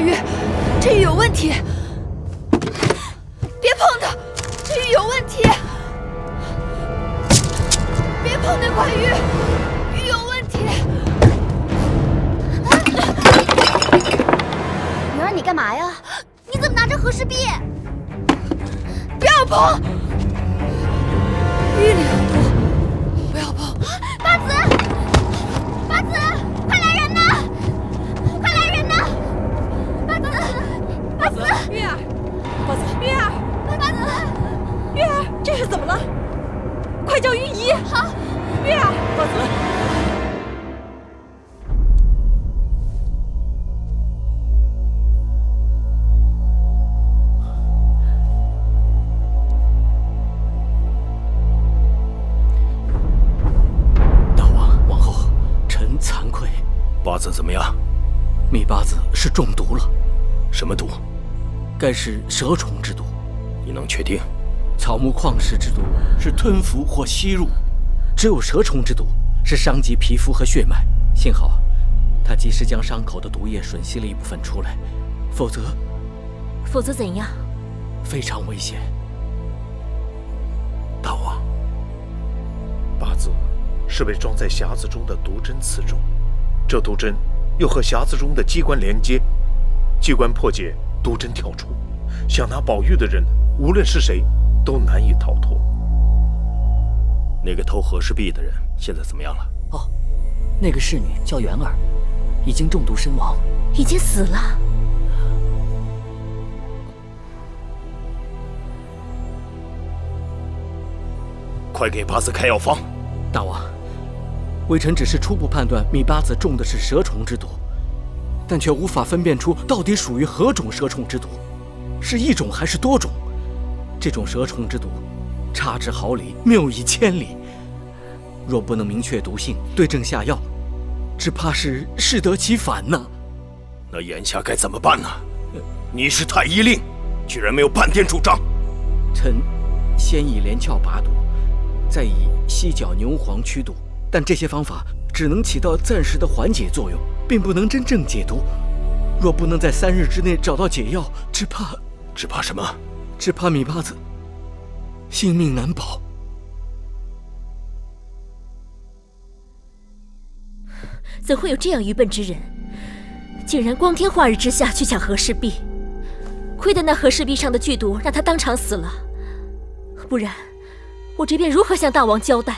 玉，这玉有问题！别碰它，这玉有问题！别碰那块玉，玉有问题！女儿，你干嘛呀？你怎么拿着和氏璧？不要碰！玉里很多，不要碰！八子，八子，快来人呐！快来人呐！八子，八子，玉儿，八子，玉儿，八子，玉儿，这是怎么了？快叫御医！好，玉儿，八子。八子怎么样？密八子是中毒了。什么毒？该是蛇虫之毒。你能确定？草木矿石之毒是吞服或吸入，只有蛇虫之毒是伤及皮肤和血脉。幸好，他及时将伤口的毒液吮吸了一部分出来，否则怎样？非常危险。大王，八子是被装在匣子中的毒针刺中。这毒针又和匣子中的机关连接，机关破解，毒针跳出，想拿宝玉的人，无论是谁，都难以逃脱。那个偷和氏璧的人现在怎么样了？哦，那个侍女叫元儿，已经中毒身亡，已经死了。快给八子开药方。大王。微臣只是初步判断密八子中的是蛇虫之毒，但却无法分辨出到底属于何种蛇虫之毒，是一种还是多种。这种蛇虫之毒，差之毫厘，谬以千里。若不能明确毒性，对症下药，只怕是适得其反呢。那眼下该怎么办呢？你是太医令，居然没有半点主张。臣先以连翘拔毒，再以犀角牛黄驱毒。但这些方法只能起到暂时的缓解作用，并不能真正解毒。若不能在3日之内找到解药，只怕什么？只怕密八子性命难保。怎会有这样愚笨之人，竟然光天化日之下去抢和氏璧？亏得那和氏璧上的剧毒让他当场死了，不然我这边如何向大王交代？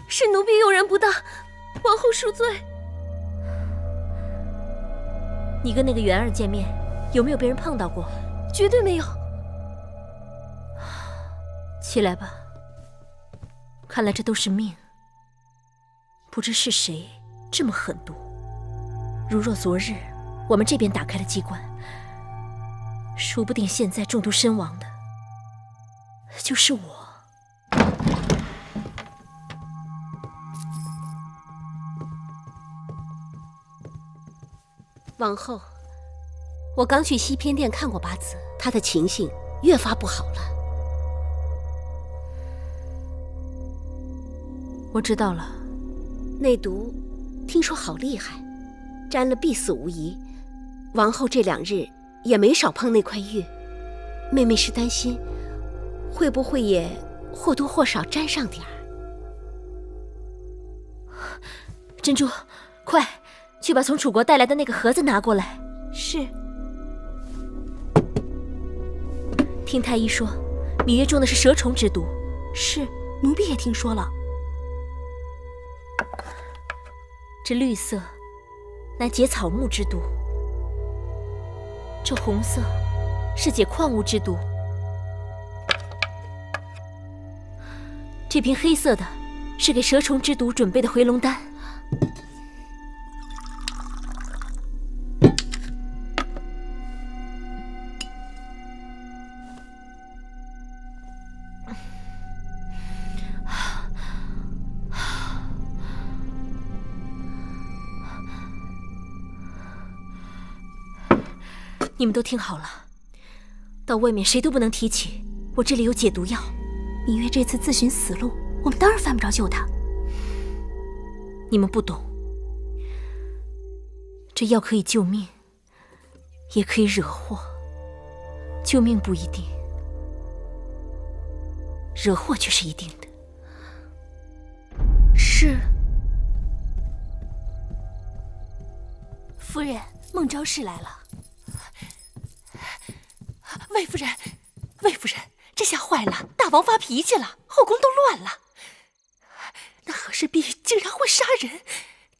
是奴婢用人不当，王后恕罪。你跟那个元儿见面，有没有被人碰到过？绝对没有。起来吧，看来这都是命。不知是谁这么狠毒。如若昨日我们这边打开了机关，说不定现在中毒身亡的就是我。王后，我刚去西偏殿看过八子，他的情形越发不好了。我知道了，内毒听说好厉害，沾了必死无疑。王后这2日也没少碰那块玉，妹妹是担心会不会也或多或少沾上点儿。珍珠，快！去把从楚国带来的那个盒子拿过来。是。听太医说，芈月中的是蛇虫之毒。是，奴婢也听说了。这绿色，乃解草木之毒；这红色，是解矿物之毒；这瓶黑色的，是给蛇虫之毒准备的回龙丹。你们都听好了，到外面谁都不能提起，我这里有解毒药。芈月这次自寻死路，我们当然犯不着救她。你们不懂，这药可以救命，也可以惹祸。救命不一定，惹祸却是一定的。是。夫人，孟昭氏来了。魏夫人，魏夫人，这下坏了！大王发脾气了，后宫都乱了。那和氏璧竟然会杀人，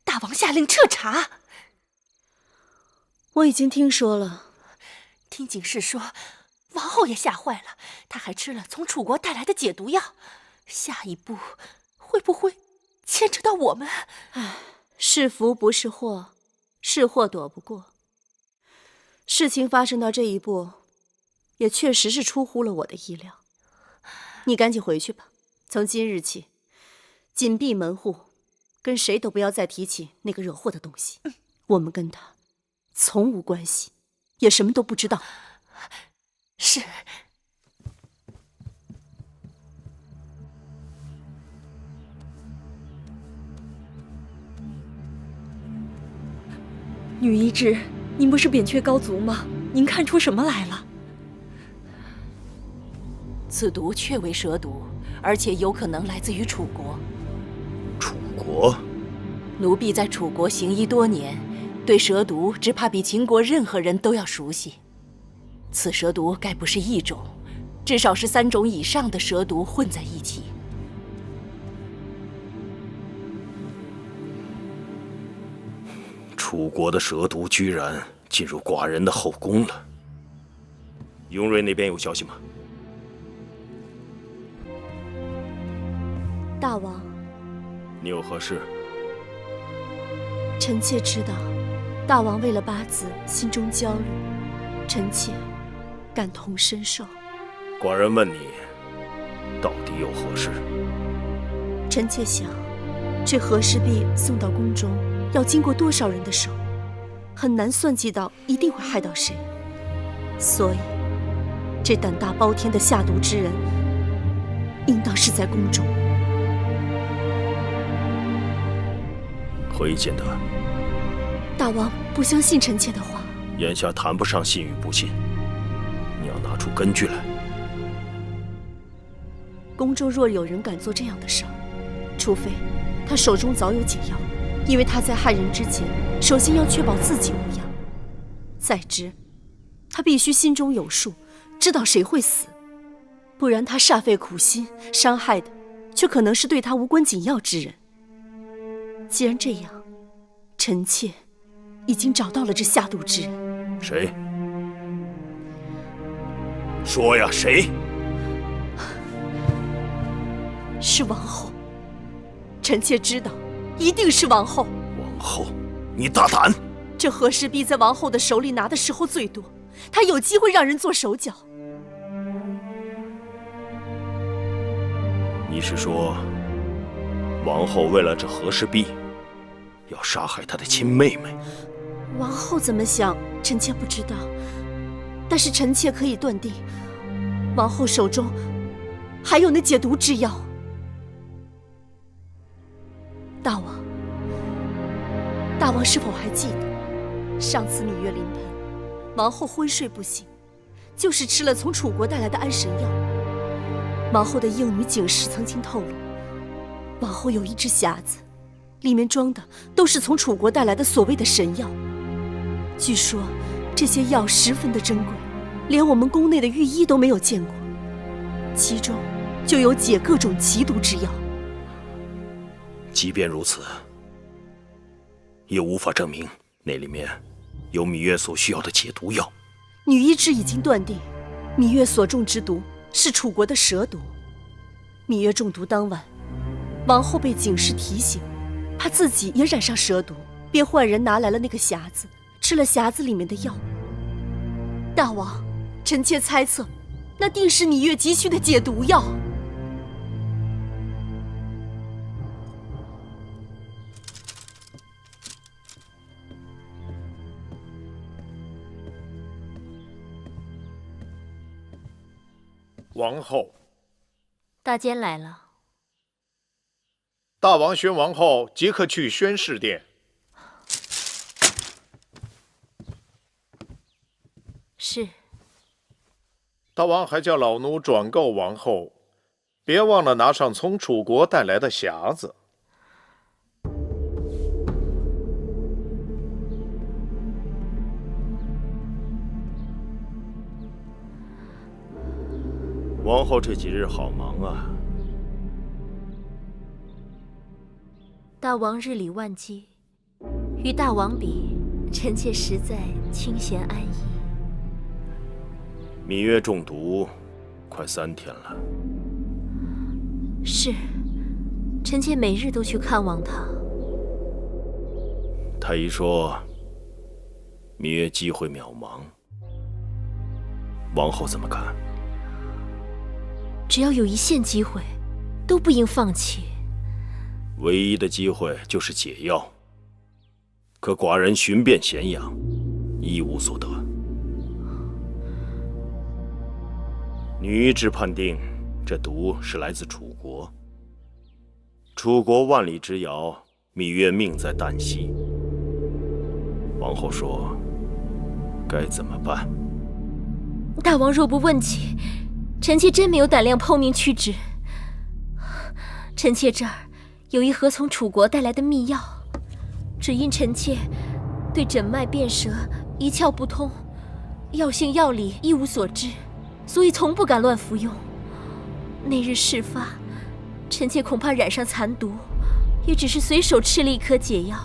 大王下令彻查。我已经听说了。听警士说，王后也吓坏了，她还吃了从楚国带来的解毒药。下一步会不会牵扯到我们？唉，是福不是祸，是祸躲不过。事情发生到这一步，也确实是出乎了我的意料。你赶紧回去吧，从今日起，紧闭门户，跟谁都不要再提起那个惹祸的东西。我们跟他从无关系，也什么都不知道。是。女医治，您不是扁鹊高足吗？您看出什么来了？此毒确为蛇毒，而且有可能来自于楚国。楚国？奴婢在楚国行医多年，对蛇毒只怕比秦国任何人都要熟悉。此蛇毒该不是一种，至少是3种以上的蛇毒混在一起。楚国的蛇毒居然进入寡人的后宫了。雍瑞那边有消息吗？大王，你有何事？臣妾知道，大王为了八字心中焦虑，臣妾感同身受。寡人问你，到底有何事？臣妾想，这和氏璧送到宫中，要经过多少人的手，很难算计到一定会害到谁。所以，这胆大包天的下毒之人，应当是在宫中。何以见得？大王不相信臣妾的话。眼下谈不上信与不信，你要拿出根据来。宫中若有人敢做这样的事儿，除非他手中早有解药，因为他在害人之前，首先要确保自己无恙。再之，他必须心中有数，知道谁会死，不然他煞费苦心，伤害的却可能是对他无关紧要之人。既然这样，臣妾已经找到了这下毒之人。谁？说呀，谁？是王后。臣妾知道，一定是王后。王后，你大胆！这和氏璧在王后的手里拿的时候最多，她有机会让人做手脚。你是说，王后为了这和氏璧，要杀害她的亲妹妹？王后怎么想，臣妾不知道。但是臣妾可以断定，王后手中还有那解毒之药。大王是否还记得，上次芈月临盆，王后昏睡不醒，就是吃了从楚国带来的安神药。王后的应女景氏曾经透露，王后有一只匣子，里面装的都是从楚国带来的所谓的神药。据说这些药十分的珍贵，连我们宫内的御医都没有见过，其中就有解各种奇毒之药。即便如此，也无法证明那里面有芈月所需要的解毒药。女医之已经断定，芈月所中之毒是楚国的蛇毒。芈月中毒当晚，王后被景氏提醒，怕自己也染上蛇毒，便换人拿来了那个匣子，吃了匣子里面的药。大王，臣妾猜测，那定是芈月急需的解毒药。王后，大监来了。大王宣王后即刻去宣室殿。大王还叫老奴转告王后，别忘了拿上从楚国带来的匣子。王后这几日好忙啊。大王日理万机，与大王比，臣妾实在清闲安逸。芈月中毒，快3天了。是，臣妾每日都去看望她。太医说，芈月机会渺茫，王后怎么看？只要有一线机会，都不应放弃。唯一的机会就是解药，可寡人寻遍咸阳，一无所得。女医之判定，这毒是来自楚国。楚国万里之遥，芈月命在旦夕。王后说，该怎么办？大王若不问起，臣妾真没有胆量剖明曲直。臣妾这儿有一盒从楚国带来的秘药，只因臣妾对诊脉辨舌一窍不通，药性药理一无所知，所以从不敢乱服用。那日事发，臣妾恐怕染上残毒，也只是随手吃了一颗解药，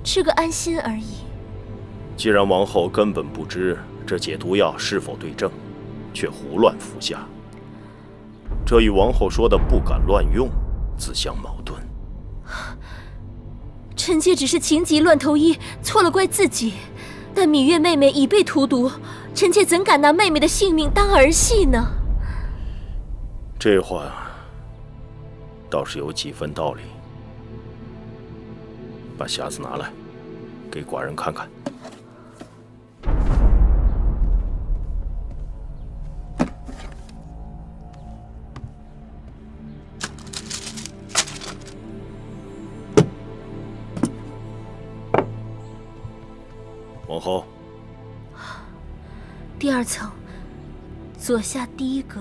吃个安心而已。既然王后根本不知这解毒药是否对症，却胡乱服下，这与王后说的不敢乱用自相矛盾。臣妾只是情急乱投医，错了怪自己。但芈月妹妹已被荼毒，臣妾怎敢拿妹妹的性命当儿戏呢？这话倒是有几分道理。把匣子拿来，给寡人看看。王后，第2层，左下第1格。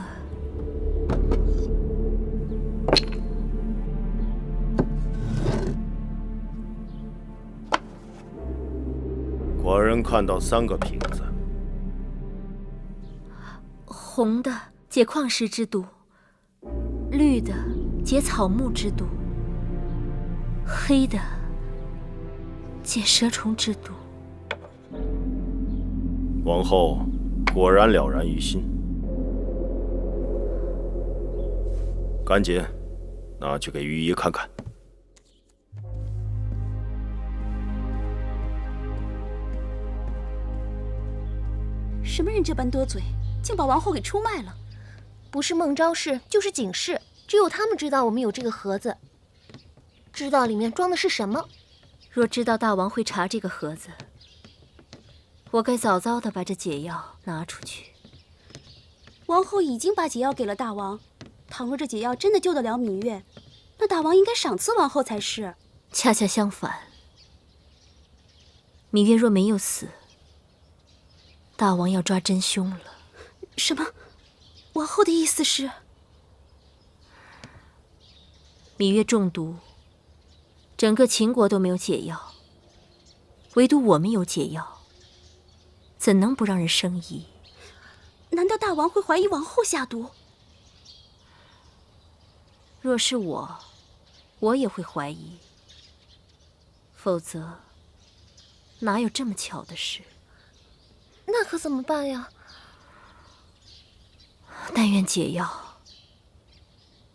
寡人看到3个瓶子，红的解矿石之毒，绿的解草木之毒，黑的解蛇虫之毒。王后果然了然于心，赶紧拿去给御医看看。什么人这般多嘴，竟把王后给出卖了？不是孟昭氏，就是景氏，只有他们知道我们有这个盒子，知道里面装的是什么。若知道大王会查这个盒子，我该早早的把这解药拿出去。王后已经把解药给了大王，倘若这解药真的救得了芈月，那大王应该赏赐王后才是。恰恰相反，芈月若没有死，大王要抓真凶了。什么？王后的意思是？芈月中毒，整个秦国都没有解药，唯独我们有解药，怎能不让人生疑？难道大王会怀疑王后下毒？若是我也会怀疑。否则，哪有这么巧的事？那可怎么办呀？但愿解药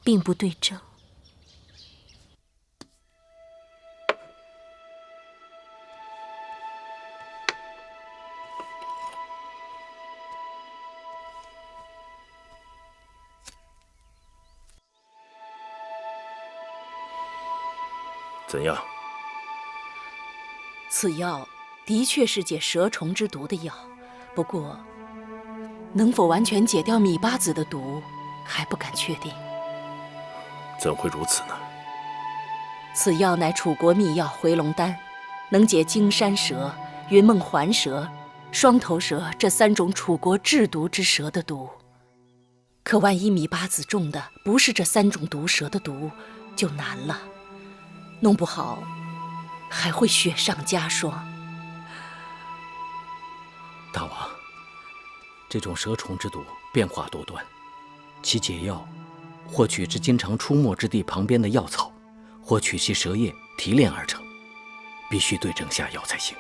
并不对症。怎样？此药的确是解蛇虫之毒的药，不过能否完全解掉芈八子的毒，还不敢确定。怎会如此呢？此药乃楚国秘药回龙丹，能解荆山蛇、云梦环蛇、双头蛇这3种楚国制毒之蛇的毒。可万一米八子中的不是这3种毒蛇的毒，就难了，弄不好还会雪上加霜。大王，这种蛇虫之毒变化多端，其解药或取之经常出没之地旁边的药草，或取其蛇叶提炼而成，必须对症下药才行。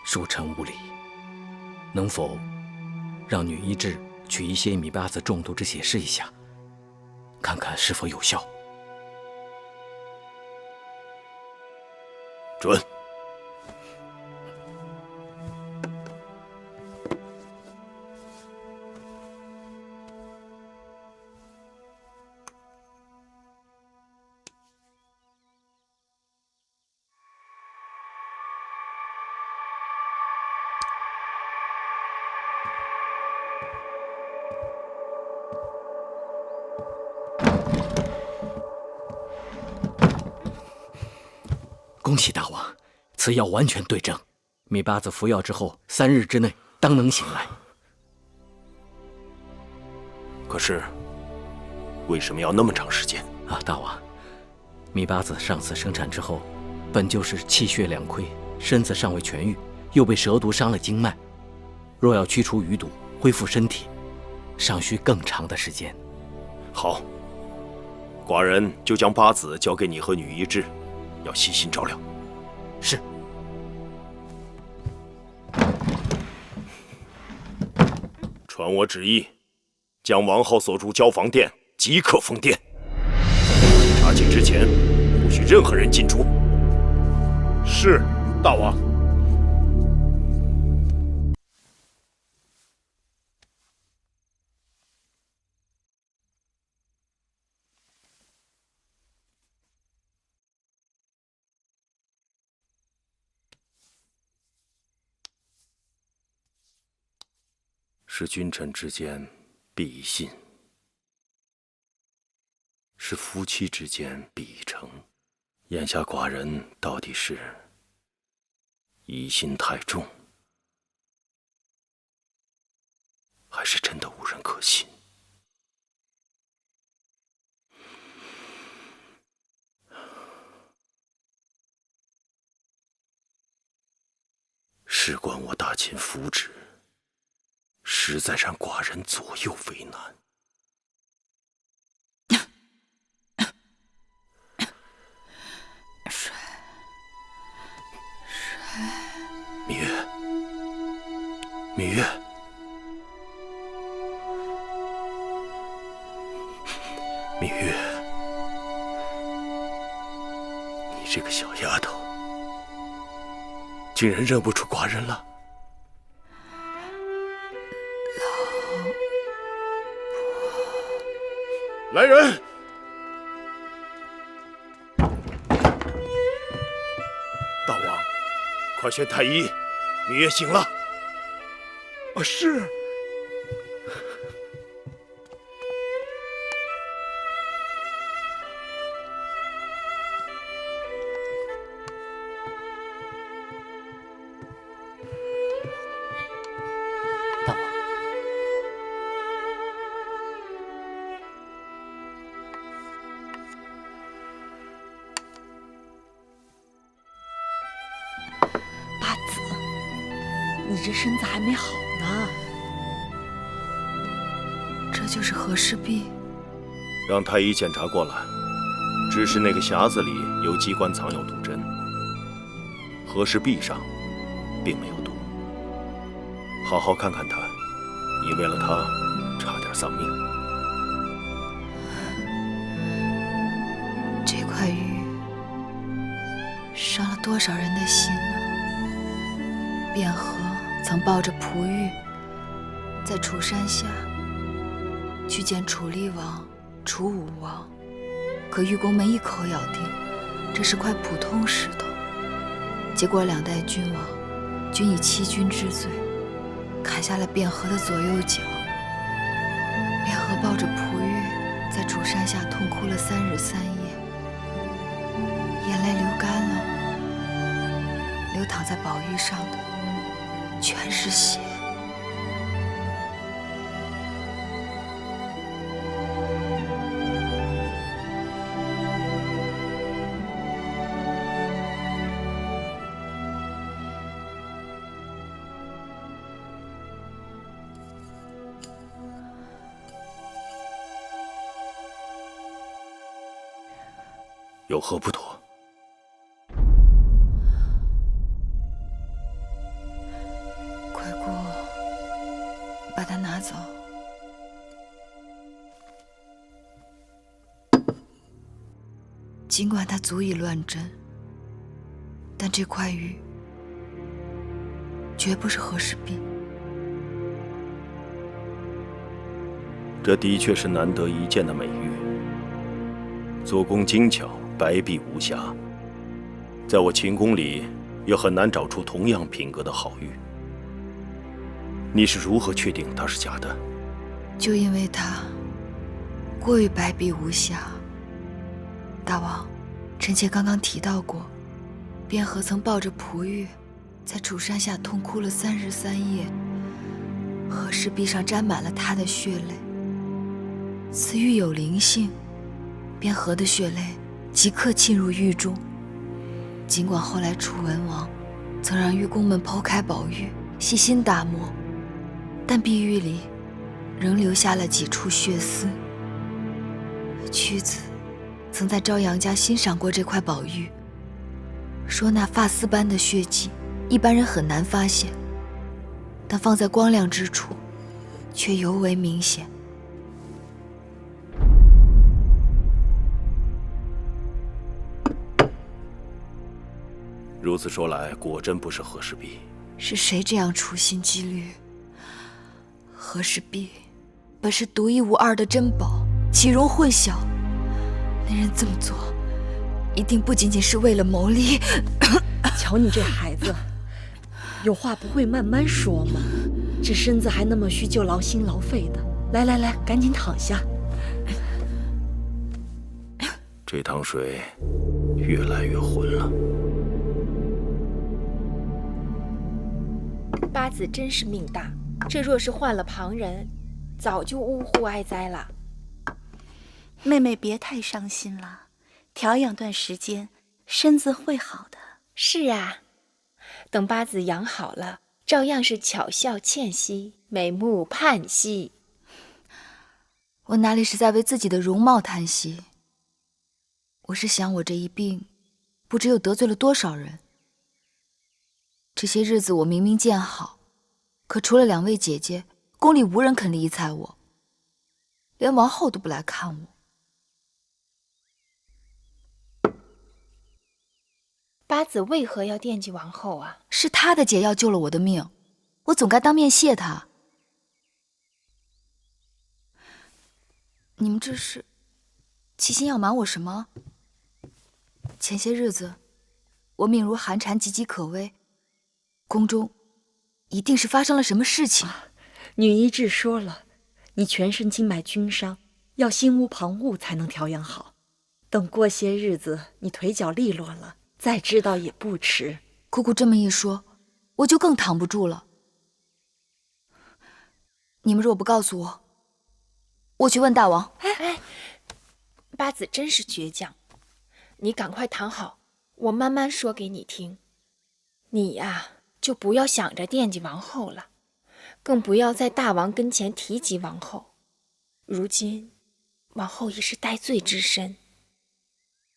恕臣无礼，能否让女医治取一些米八子中毒之血试一下，看看是否有效？准。恭喜大王，此药完全对症。米八子服药之后3日之内当能醒来。可是，为什么要那么长时间啊？大王，米八子上次生产之后，本就是气血两亏，身子尚未痊愈，又被蛇毒伤了经脉，若要驱除余毒，恢复身体，尚需更长的时间。好，寡人就将八子交给你和女医治，要细心照料。是。传我旨意，将王后所住交房殿即刻封殿。查寝之前，不许任何人进出。是，大王。是君臣之间必以信，是夫妻之间必以诚。眼下寡人到底是疑心太重，还是真的无人可信？事关我大秦福祉，实在让寡人左右为难。芈月，芈月，芈月，你这个小丫头，竟然认不出寡人了。来人！大王，快宣太医，芈月醒了。啊，是。大王，八子，你这身子还没好呢。这就是和氏璧。让太医检查过来，只是那个匣子里有机关藏有毒针，和氏璧上并没有毒。好好看看他，你为了他差点丧命。这块玉伤了多少人的心呢？卞和曾抱着璞玉，在楚山下去见楚厉王、楚武王，可玉宫没一口咬定这是块普通石头。结果2代君王均以欺君之罪砍下了卞和的左右脚。卞和抱着璞玉在楚山下痛哭了3日3夜，眼泪流干了，流淌在宝玉上的全是血。有何不妥？快过，把它拿走。尽管它足以乱真，但这块玉绝不是和氏璧。这的确是难得一见的美玉，做工精巧，白璧无瑕。在我秦宫里，也很难找出同样品格的好玉。你是如何确定它是假的？就因为它过于白璧无瑕。大王，臣妾刚刚提到过，卞和曾抱着璞玉，在楚山下痛哭了3日3夜，和氏璧上沾满了他的血泪。此玉有灵性，卞和的血泪即刻沁入玉中。尽管后来楚文王曾让玉工们剖开宝玉，细心打磨，但碧玉里仍留下了几处血丝。屈子曾在朝阳家欣赏过这块宝玉，说那发丝般的血迹，一般人很难发现，但放在光亮之处，却尤为明显。如此说来，果真不是和氏璧。是谁这样处心积虑？和氏璧本是独一无二的珍宝，岂容混淆？那人这么做，一定不仅仅是为了谋利。瞧你这孩子，有话不会慢慢说吗？这身子还那么虚，就劳心劳肺的。来来来，赶紧躺下。这汤水越来越浑了。八子真是命大，这若是换了旁人，早就呜呼哀哉了。妹妹别太伤心了，调养段时间，身子会好的。是啊，等八子养好了，照样是巧笑倩兮，美目盼兮。我哪里是在为自己的容貌叹息？我是想我这一病，不知又得罪了多少人。这些日子我明明见好，可除了2位姐姐，宫里无人肯理睬我，连王后都不来看我。八子为何要惦记王后啊？是她的解药救了我的命，我总该当面谢她。你们这是齐心要瞒我什么？前些日子我命如寒蝉，岌岌可危，宫中一定是发生了什么事情。女医治说了，你全身经脉均伤，要心无旁骛才能调养好。等过些日子你腿脚利落了，再知道也不迟。姑姑这么一说，我就更躺不住了。你们若不告诉我，我去问大王。哎，八子真是倔强，你赶快躺好，我慢慢说给你听。你呀，就不要想着惦记王后了，更不要在大王跟前提及王后。如今王后已是戴罪之身。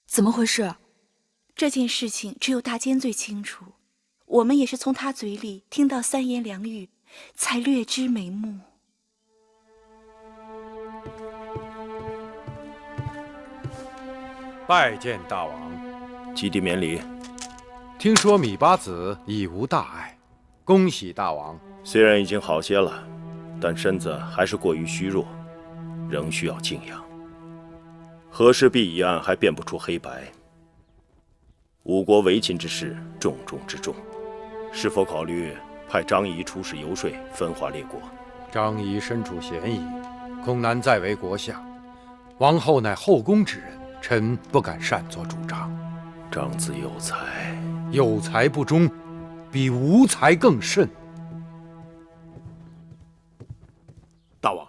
怎么回事？这件事情只有大监最清楚，我们也是从他嘴里听到3言2语，才略知眉目。拜见大王。基地免礼。听说芈八子已无大碍，恭喜大王。虽然已经好些了，但身子还是过于虚弱，仍需要静养。和氏璧一案还辨不出黑白，吴国围秦之事重中之重，是否考虑派张仪出使游说，分化列国？张仪身处嫌疑，恐难再为国相。王后乃后宫之人，臣不敢擅作主张。张子有才，有才不忠，比无才更甚。大王，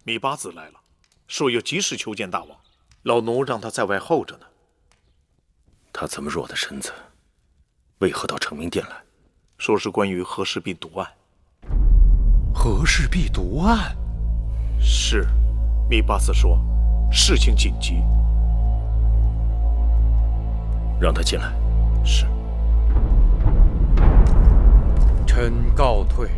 芈八子来了，说要急事求见大王，老奴让他在外候着呢。他这么弱的身子，为何到承明殿来？说是关于和氏璧毒案。和氏璧毒案？是，芈八子说事情紧急。让他进来。是。臣告退。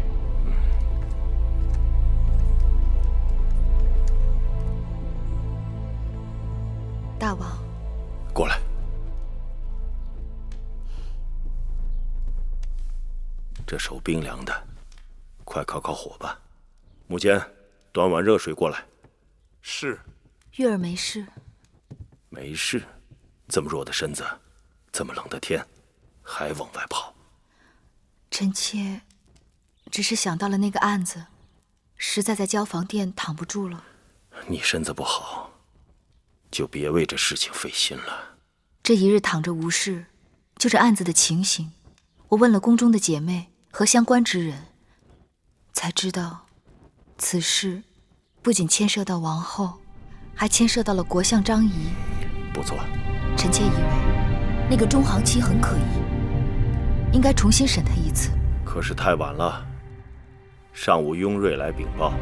大王，过来。这手冰凉的，快烤烤火吧。木坚，端碗热水过来。是。玉儿没事。没事？这么弱的身子，这么冷的天，还往外跑？臣妾只是想到了那个案子，实在在交房殿躺不住了。你身子不好，就别为这事情费心了。这一日躺着无事，就这案子的情形，我问了宫中的姐妹和相关之人，才知道此事不仅牵涉到王后，还牵涉到了国相张仪。不错。臣妾以为那个中行期很可疑，应该重新审他一次。可是太晚了。上午雍瑞来禀报，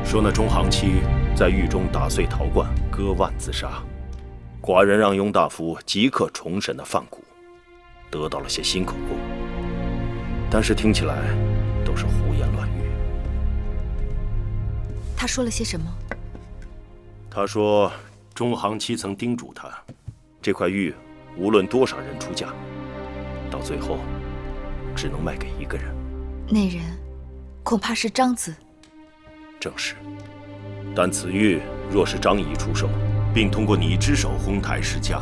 说那中行期在狱中打碎陶罐，割腕自杀。寡人让雍大夫即刻重审那范谷，得到了些新口供，但是听起来都是胡言乱语。他说了些什么？他说中行期曾叮嘱他，这块玉无论多少人出价，到最后只能卖给一个人。那人恐怕是张子。正是。但此玉若是张仪出售，并通过你之手哄抬市价，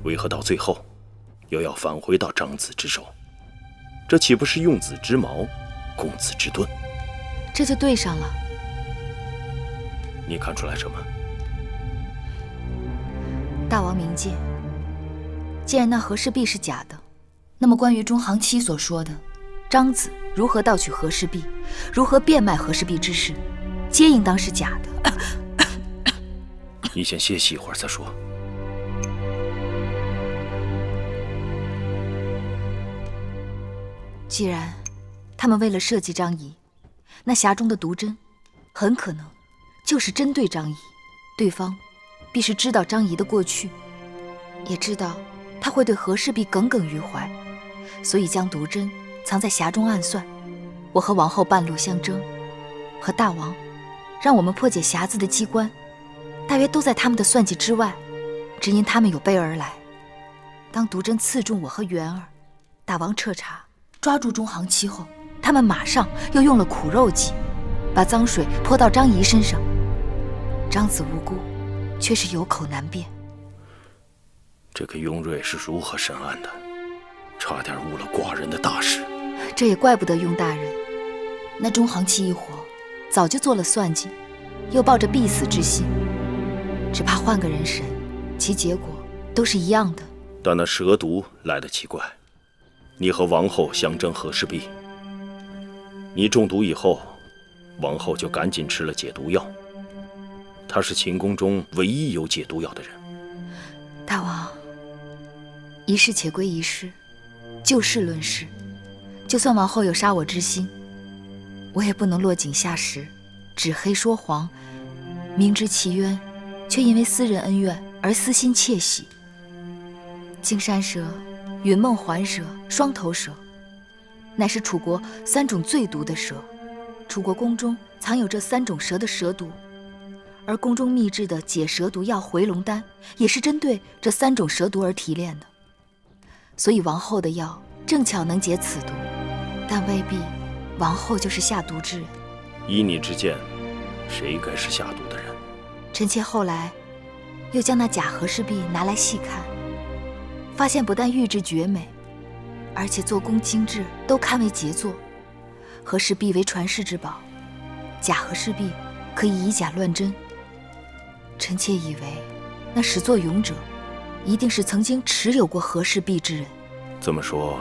为何到最后又要返回到张子之手？这岂不是用子之矛，攻子之盾？这就对上了。你看出来什么？大王明鉴，既然那和氏璧是假的，那么关于中行期所说的张子如何盗取和氏璧，如何变卖和氏璧之事，皆应当是假的。你先歇息一会儿再说。既然他们为了设计张仪，那匣中的毒针很可能就是针对张仪，对方必是知道张仪的过去，也知道他会对和氏璧耿耿于怀，所以将毒针藏在匣中暗算。我和王后半路相争，和大王让我们破解匣子的机关，大约都在他们的算计之外，只因他们有备而来。当毒针刺中我和元儿，大王彻查抓住中行期后，他们马上又用了苦肉计，把脏水泼到张仪身上。张子无辜，却是有口难辩。这个雍瑞是如何审案的？差点误了寡人的大事。这也怪不得雍大人，那中行期一伙早就做了算计，又抱着必死之心，只怕换个人审，其结果都是一样的。但那蛇毒来得奇怪，你和王后相争和氏璧，你中毒以后，王后就赶紧吃了解毒药。她是秦宫中唯一有解毒药的人。大王，一事且归一事，就事论事。就算王后有杀我之心，我也不能落井下石，指黑说黄，明知其冤，却因为私人恩怨而私心窃喜。金山蛇、云梦环蛇、双头蛇，乃是楚国3种最毒的蛇。楚国宫中藏有这3种蛇的蛇毒，而宫中秘制的解蛇毒药回龙丹，也是针对这3种蛇毒而提炼的。所以王后的药正巧能解此毒，但未必王后就是下毒之人。依你之见，谁该是下毒的人？臣妾后来又将那假和氏璧拿来细看，发现不但玉质绝美，而且做工精致，都堪为杰作。和氏璧为传世之宝，假和氏璧可以以假乱真。臣妾以为那始作俑者一定是曾经持有过和氏璧之人。这么说，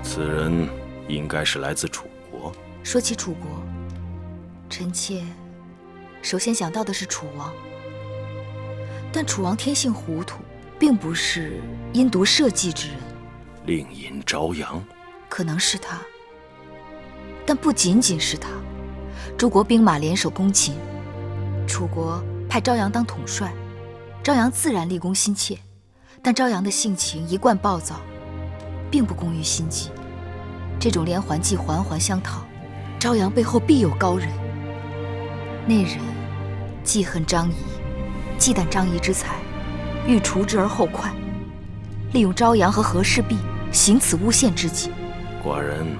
此人应该是来自楚国。说起楚国，臣妾首先想到的是楚王，但楚王天性糊涂，并不是因毒设计之人。令尹朝阳，可能是他，但不仅仅是他。诸国兵马联手攻秦，楚国派朝阳当统帅，朝阳自然立功心切，但朝阳的性情一贯暴躁，并不工于心计。这种连环计环环相套，朝阳背后必有高人。那人记恨张仪，忌惮张仪之才，欲除之而后快，利用朝阳和和氏璧行此诬陷之计。寡人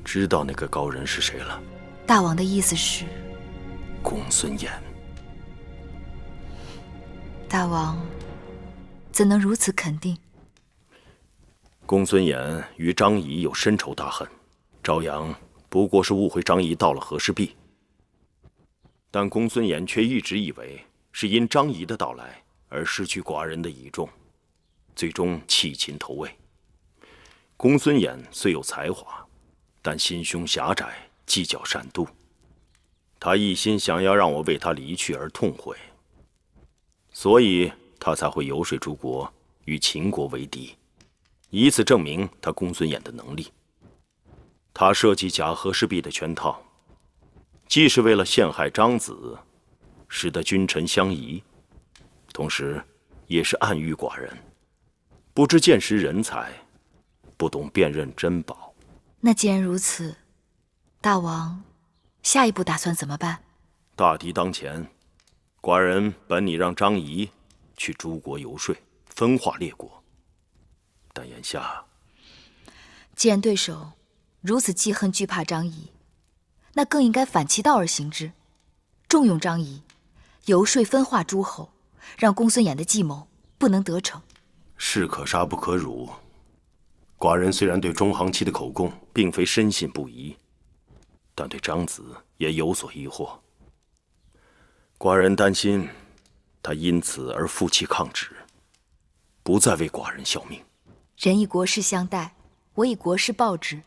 知道那个高人是谁了。大王的意思是？公孙衍。大王怎能如此肯定？公孙衍与张仪有深仇大恨，朝阳不过是误会张仪到了和氏璧，但公孙衍却一直以为是因张仪的到来而失去寡人的倚重，最终弃秦投魏。公孙衍虽有才华，但心胸狭窄，计较善妒。他一心想要让我为他离去而痛悔，所以他才会游说诸国与秦国为敌，以此证明他公孙衍的能力。他设计假和氏璧的圈套，既是为了陷害张子，使得君臣相疑，同时也是暗喻寡人不知见识人才，不懂辨认珍宝。那既然如此，大王下一步打算怎么办？大敌当前，寡人本拟让张仪去诸国游说，分化列国，但眼下既然对手如此记恨惧怕张仪，那更应该反其道而行之，重用张仪，游说分化诸侯，让公孙衍的计谋不能得逞。士可杀不可辱。寡人虽然对中行期的口供并非深信不疑，但对张子也有所疑惑。寡人担心他因此而负气抗旨，不再为寡人效命。人以国事相待，我以国事报之。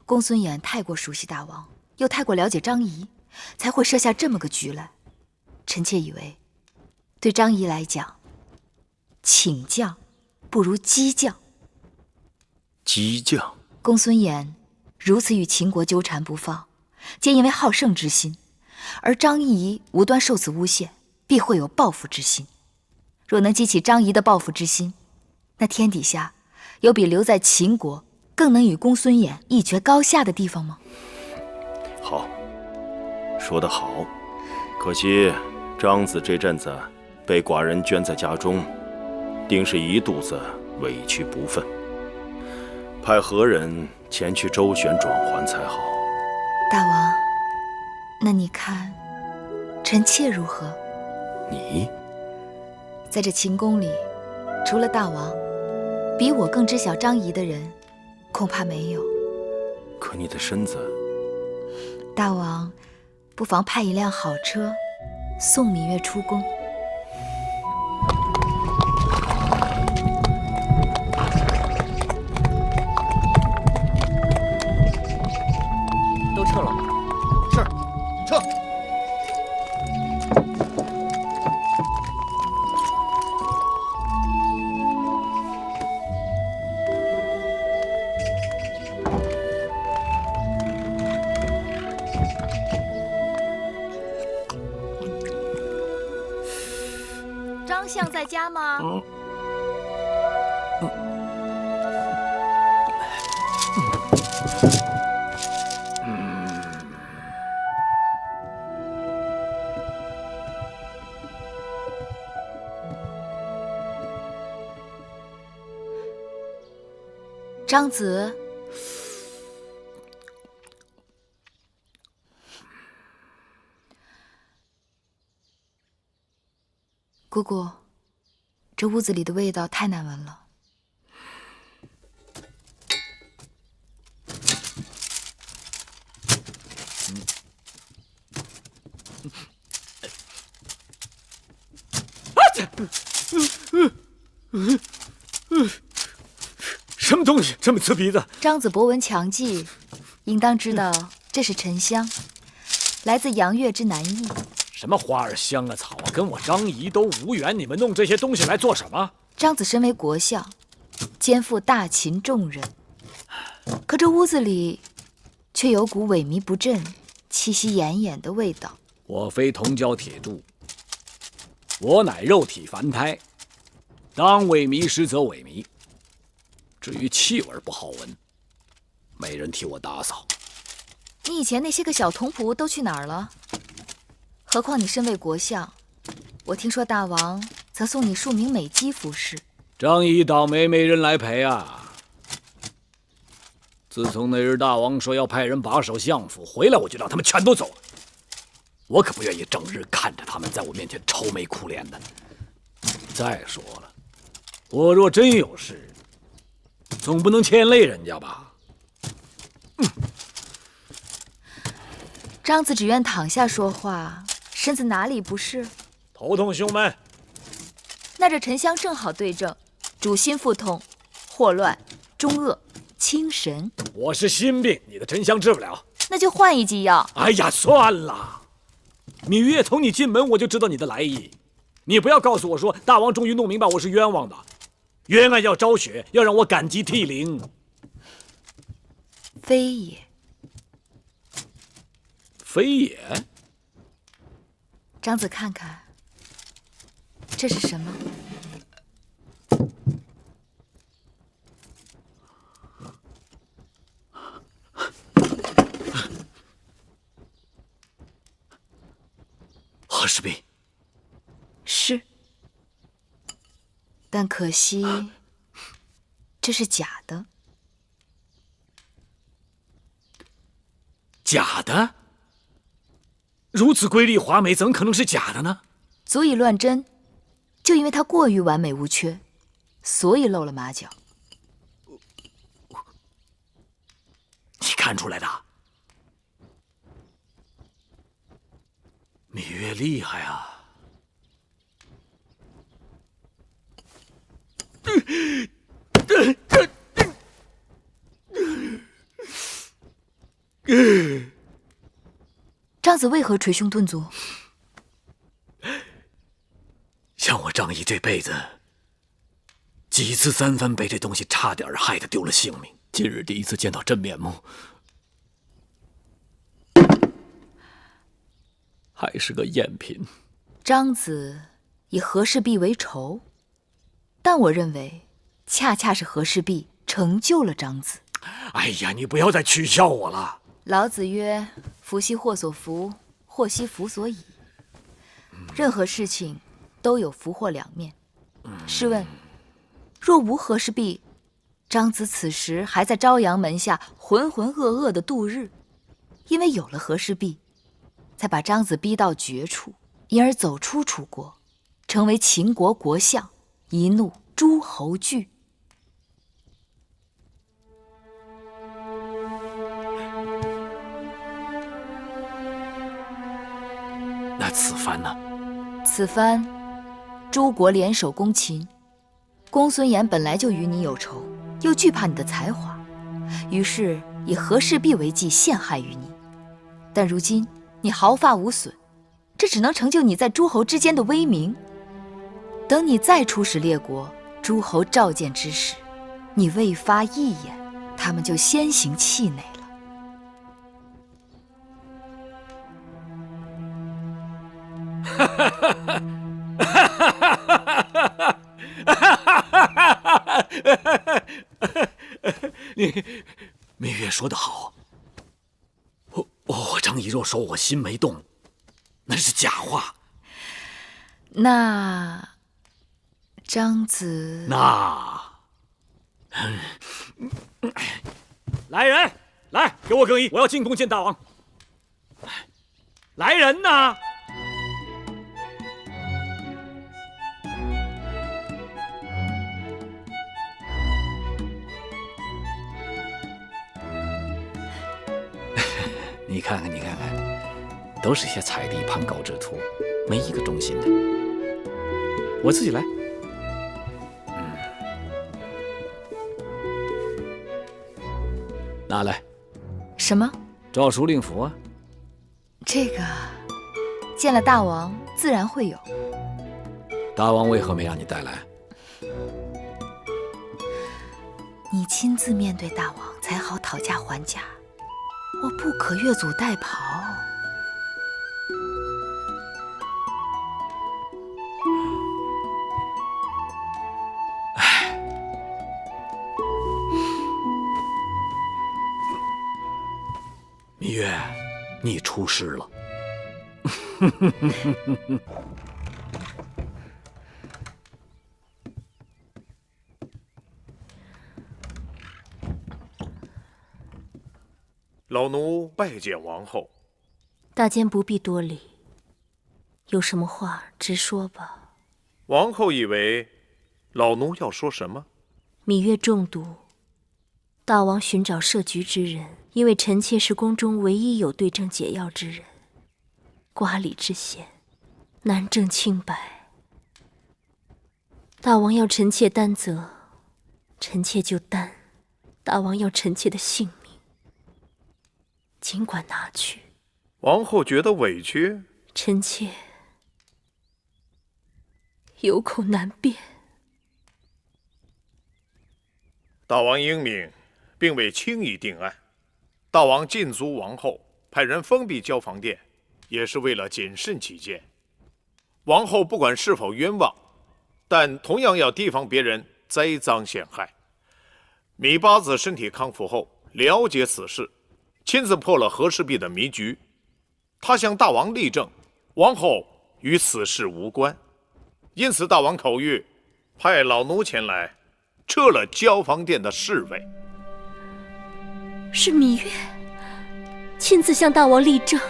公孙衍太过熟悉大王，又太过了解张仪，才会设下这么个局来。臣妾以为，对张仪来讲，请将不如激将。激将？公孙衍如此与秦国纠缠不放，皆因为好胜之心，而张仪无端受此诬陷，必会有报复之心。若能激起张仪的报复之心，那天底下有比留在秦国更能与公孙衍一决高下的地方吗？好，说得好。可惜张子这阵子被寡人圈在家中，定是一肚子委屈不忿，派何人前去周旋转还才好。大王，那你看臣妾如何？你在这秦宫里，除了大王，比我更知晓张仪的人恐怕没有。可你的身子……大王不妨派一辆好车送芈月出宫。都撤了。是，撤。张相在家吗？张子，姑姑，这屋子里的味道太难闻了。什么东西这么刺鼻子？张子博闻强记，应当知道这是沉香，来自阳月之南邑。什么花儿香啊草啊，跟我张仪都无缘。你们弄这些东西来做什么？张子身为国相，肩负大秦重任，可这屋子里却有股萎靡不振、气息奄奄的味道。我非铜胶铁铸，我乃肉体凡胎，当萎靡时则萎靡。至于气味不好闻，没人替我打扫。你以前那些个小童仆都去哪儿了？何况你身为国相，我听说大王曾送你数名美姬服侍。正一倒霉，没人来陪啊！自从那日大王说要派人把守相府，回来我就让他们全都走了。我可不愿意整日看着他们在我面前愁眉苦脸的。再说了，我若真有事，总不能牵累人家吧？张子只愿躺下说话，身子哪里不是？头痛，兄们。那这沉香正好对症，主心腹痛、霍乱、中恶、清神。我是心病，你的沉香治不了，那就换一剂药。哎呀，算了。芈月，从你进门我就知道你的来意，你不要告诉我说大王终于弄明白我是冤枉的，冤案要昭雪，要让我感激涕零。非也。非也。张子看看，这是什么？和氏璧。是，但可惜这是假的。假的？如此瑰丽华美，怎可能是假的呢？足以乱真，就因为它过于完美无缺，所以露了马脚。你看出来的？芈月厉害啊！张子为何捶胸顿足？像我张仪这辈子，几次三番被这东西差点害得丢了性命。今日第一次见到真面目，还是个赝品。张子以和氏璧为仇，但我认为，恰恰是和氏璧成就了张子。哎呀，你不要再取笑我了。老子曰：“福兮祸所伏，祸兮福所倚。”任何事情都有福祸两面。试问，若无和氏璧，张子此时还在朝阳门下浑浑噩噩的度日。因为有了和氏璧，才把张子逼到绝处，因而走出楚国，成为秦国国相，一怒诸侯惧。那此番呢？此番，诸国联手攻秦，公孙衍本来就与你有仇，又惧怕你的才华，于是以和氏璧为计陷害于你。但如今你毫发无损，这只能成就你在诸侯之间的威名。等你再出使列国，诸侯召见之时，你未发一言，他们就先行气馁了。你，芈月说得好。我张仪若说我心没动，那是假话。那张子，来人，来给我更衣，我要进宫见大王。来人呐！你看看，你看看，都是些踩地盘高之徒，没一个忠心的。我自己来。拿来。什么？诏书令符啊。这个，见了大王自然会有。大王为何没让你带来？你亲自面对大王，才好讨价还价。我不可越俎代庖。芈月，你出师了。老奴拜见王后。大监不必多礼，有什么话直说吧。王后以为老奴要说什么？芈月中毒，大王寻找摄局之人，因为臣妾是宫中唯一有对症解药之人，瓜李之嫌，难证清白。大王要臣妾担责，臣妾就担；大王要臣妾的性命，尽管拿去。王后觉得委屈，臣妾有口难辩。大王英明，并未轻易定案。大王禁足王后，派人封闭交房殿，也是为了谨慎起见。王后不管是否冤枉，但同样要提防别人栽赃陷害。芈八子身体康复后，了解此事，亲自破了和氏璧的迷局。他向大王力证，王后与此事无关，因此大王口谕，派老奴前来，撤了交房殿的侍卫。是芈月亲自向大王力证？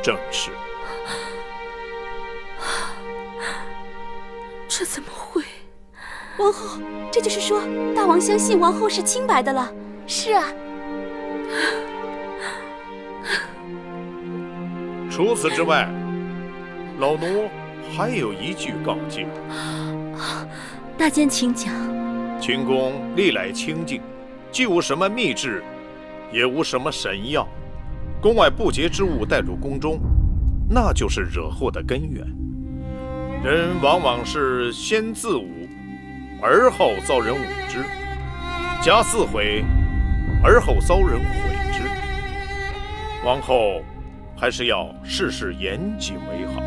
正是。这怎么会？王后，这就是说，大王相信王后是清白的了。是啊。除此之外，老奴还有一句告诫。大监请讲。秦宫历来清静，既无什么秘制，也无什么神药，宫外不洁之物带入宫中，那就是惹祸的根源。人往往是先自侮，而后遭人侮之；假自毁，而后遭人毁之。王后还是要事事严谨为好。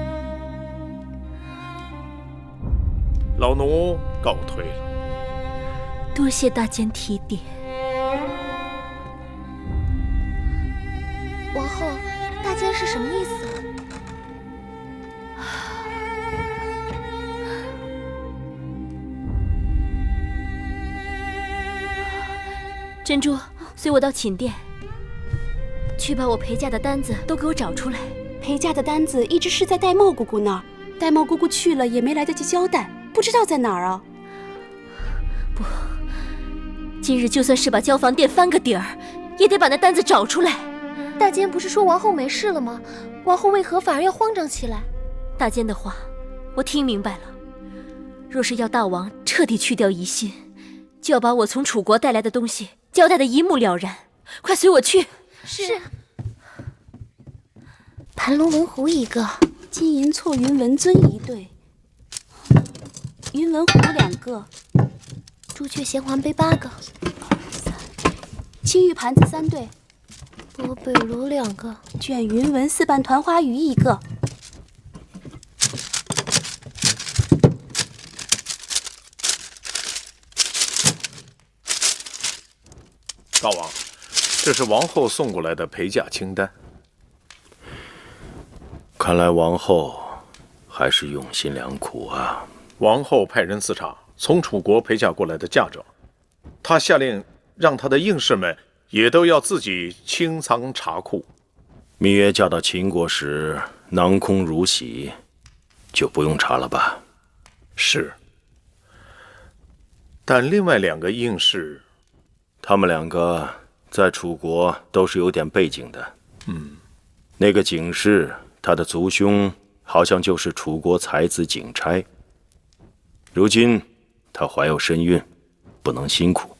老奴告退了。多谢大监提点。王后，大监是什么意思？珍珠，随我到寝殿，去把我陪嫁的单子都给我找出来。陪嫁的单子一直是在戴帽姑姑那儿，戴帽姑姑去了也没来得及交代，不知道在哪儿啊。不，今日就算是把交房殿翻个底儿，也得把那单子找出来。大监不是说王后没事了吗？王后为何反而要慌张起来？大监的话我听明白了，若是要大王彻底去掉疑心，就要把我从楚国带来的东西交代得一目了然。快随我去。是。盘龙文壶1个，金银错云文尊1对，云文壶2个，朱雀衔环杯8个，青玉盘子3对，波贝螺2个，卷云纹4瓣团花鱼1个。大王，这是王后送过来的陪嫁清单。看来王后还是用心良苦啊。王后派人自查从楚国陪嫁过来的嫁妆，她下令让她的应侍们也都要自己清仓查库。芈月嫁到秦国时囊空如洗，就不用查了吧？是。但另外2个应侍，他们2个在楚国都是有点背景的。那个景氏，他的族兄好像就是楚国才子景差。如今他怀有身孕，不能辛苦。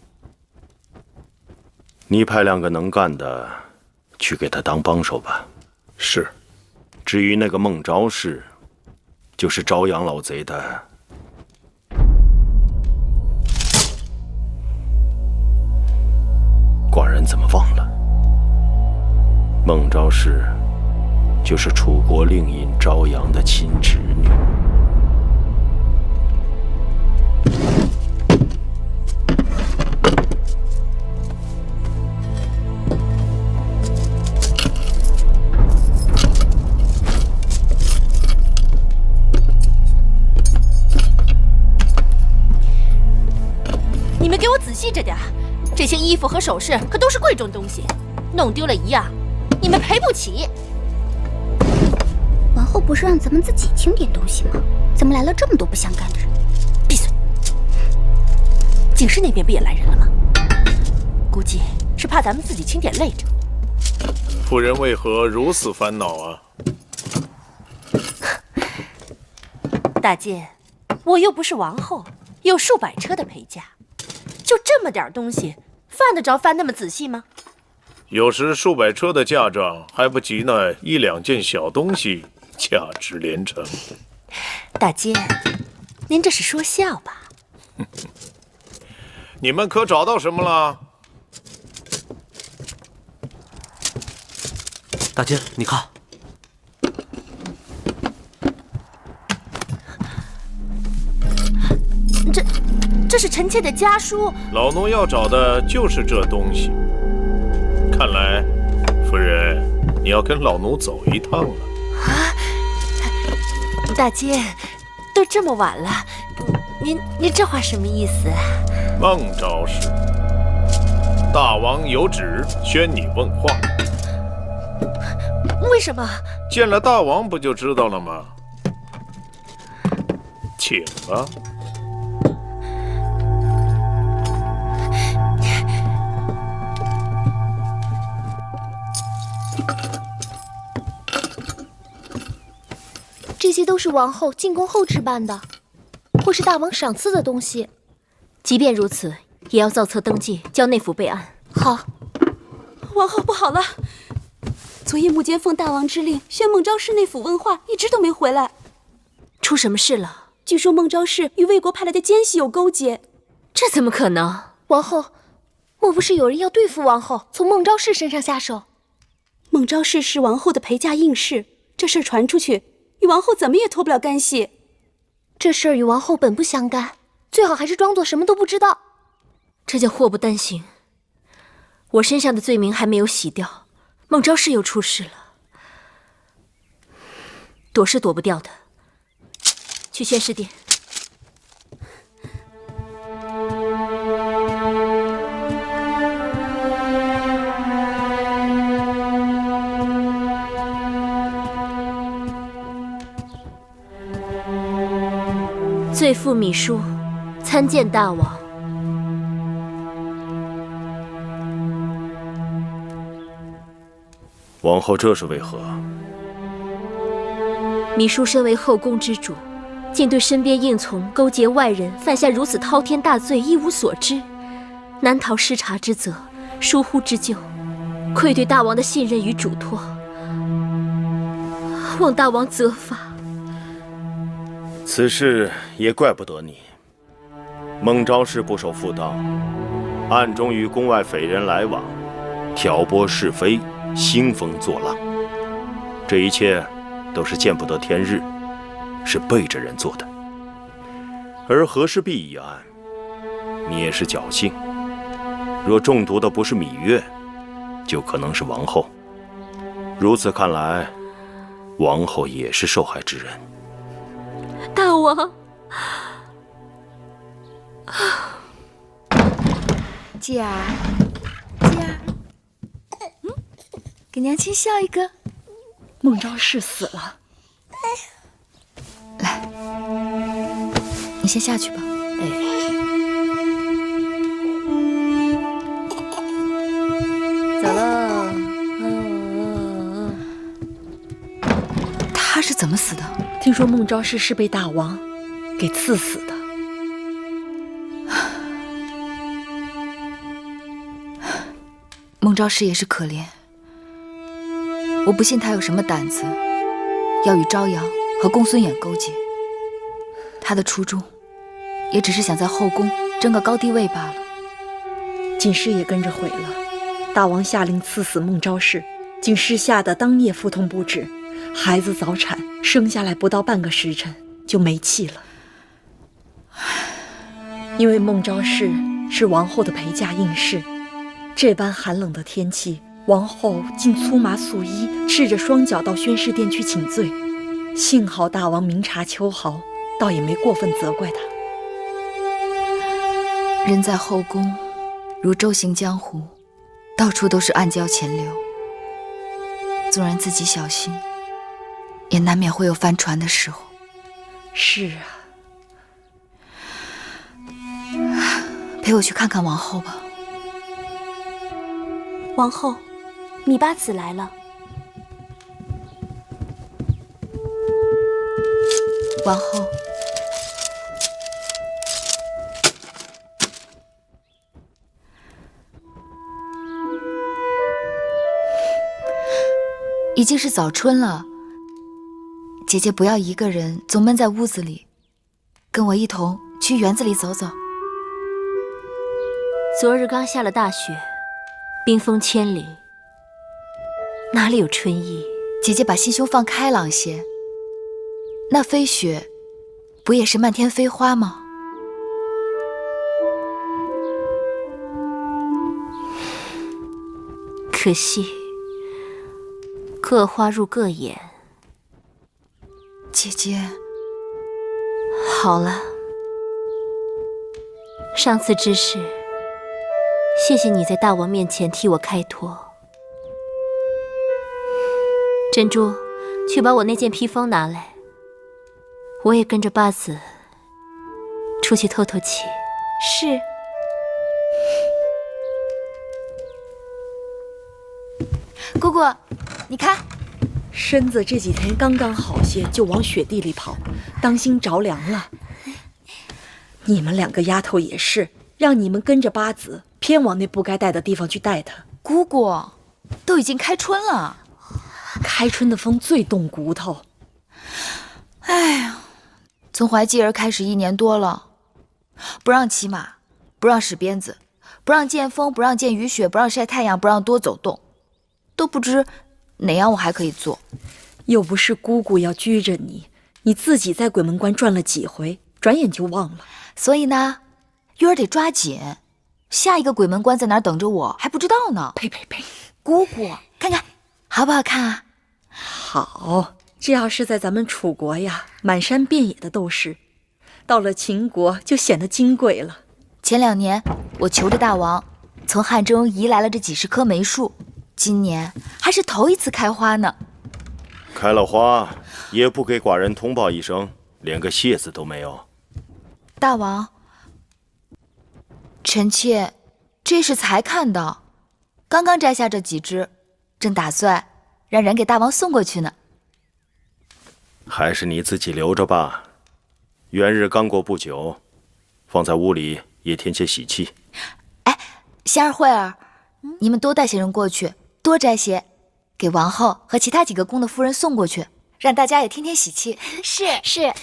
你派2个能干的去给他当帮手吧。是。至于那个孟昭氏，就是朝阳老贼的。寡人怎么忘了？孟昭氏就是楚国令尹朝阳的亲侄女。惜着点，这些衣服和首饰可都是贵重东西，弄丢了一样，你们赔不起。王后不是让咱们自己清点东西吗？怎么来了这么多不相干的人？闭嘴！景氏那边不也来人了吗？估计是怕咱们自己清点累着。夫人为何如此烦恼啊？大监，我又不是王后，有数百车的陪嫁，就这么点东西，犯得着翻那么仔细吗？有时数百车的嫁妆还不及那1、2件小东西价值连城。大监，您这是说笑吧？你们可找到什么了？大监，你看，这是臣妾的家书。老奴要找的就是这东西。看来，夫人，你要跟老奴走一趟了。大监，都这么晚了，您这话什么意思？孟昭氏，大王有旨宣你问话。为什么？见了大王不就知道了吗？请吧。这些都是王后进宫后置办的，或是大王赏赐的东西。即便如此，也要造册登记，交内府备案。好。王后不好了！昨夜幕间奉大王之令，宣孟昭氏内府问话，一直都没回来。出什么事了？据说孟昭氏与魏国派来的奸细有勾结。这怎么可能？王后，莫不是有人要对付王后，从孟昭氏身上下手？孟昭氏是王后的陪嫁应试，这事儿传出去，与王后怎么也脱不了干系。这事儿与王后本不相干，最好还是装作什么都不知道。这叫祸不单行。我身上的罪名还没有洗掉，孟昭氏又出事了，躲是躲不掉的。去宣示殿。罪父米书，参见大王。王后这是为何？米书身为后宫之主，竟对身边应从勾结外人，犯下如此滔天大罪，一无所知，难逃失察之责，疏忽之咎，愧对大王的信任与嘱托，望大王责罚。此事也怪不得你。孟昭氏不守妇道，暗中与宫外匪人来往，挑拨是非，兴风作浪，这一切都是见不得天日，是背着人做的。而和氏璧一案，你也是侥幸，若中毒的不是芈月，就可能是王后。如此看来，王后也是受害之人。大王，继儿，给娘亲笑一个。孟昭氏死了，来，你先下去吧。走喽。他是怎么死的？听说孟昭氏是被大王给赐死的。孟昭氏也是可怜，我不信他有什么胆子要与朝阳和公孙衍勾结。他的初衷也只是想在后宫争个高低位罢了。锦氏也跟着毁了。大王下令赐死孟昭氏，锦氏吓得当夜腹痛不止，孩子早产，生下来不到半个时辰就没气了。因为孟昭氏是王后的陪嫁应试，这般寒冷的天气，王后竟粗麻素衣，赤着双脚到宣示殿去请罪。幸好大王明察秋毫，倒也没过分责怪他。人在后宫如舟行江湖，到处都是暗礁潜流。纵然自己小心，也难免会有翻船的时候。是啊，陪我去看看王后吧。王后，米八子来了。王后，已经是早春了，姐姐不要一个人总闷在屋子里，跟我一同去园子里走走。昨日刚下了大雪，冰封千里，哪里有春意？姐姐把心胸放开朗些，那飞雪不也是漫天飞花吗？可惜各花入各眼。姐姐，好了，上次之事，谢谢你在大王面前替我开脱。珍珠，去把我那件披风拿来，我也跟着八子出去透透气。是。姑姑，你看，身子这几天刚刚好些，就往雪地里跑，当心着凉了。你们两个丫头也是，让你们跟着八子，偏往那不该带的地方去带她。姑姑，都已经开春了，开春的风最冻骨头。哎呀，从怀继儿开始1年多了，不让骑马，不让使鞭子，不让见风，不让见雨雪，不让晒太阳，不让多走动，都不知哪样我还可以做。又不是姑姑要拘着你，你自己在鬼门关转了几回，转眼就忘了。所以呢，玉儿得抓紧，下一个鬼门关在哪儿等着我还不知道呢。呸呸呸！姑姑，看看好不好看啊？好，这要是在咱们楚国呀，满山遍野的都是，到了秦国就显得金贵了。前2年我求着大王，从汉中移来了这几10棵梅树，今年还是头一次开花呢。开了花也不给寡人通报一声，连个谢字都没有。大王，臣妾这时才看到，刚刚摘下这几枝，正打算让人给大王送过去呢。还是你自己留着吧，元日刚过不久，放在屋里也添些喜气。哎，仙儿慧儿，你们多带些人过去，多摘些，给王后和其他几个宫的夫人送过去，让大家也添添喜气。是。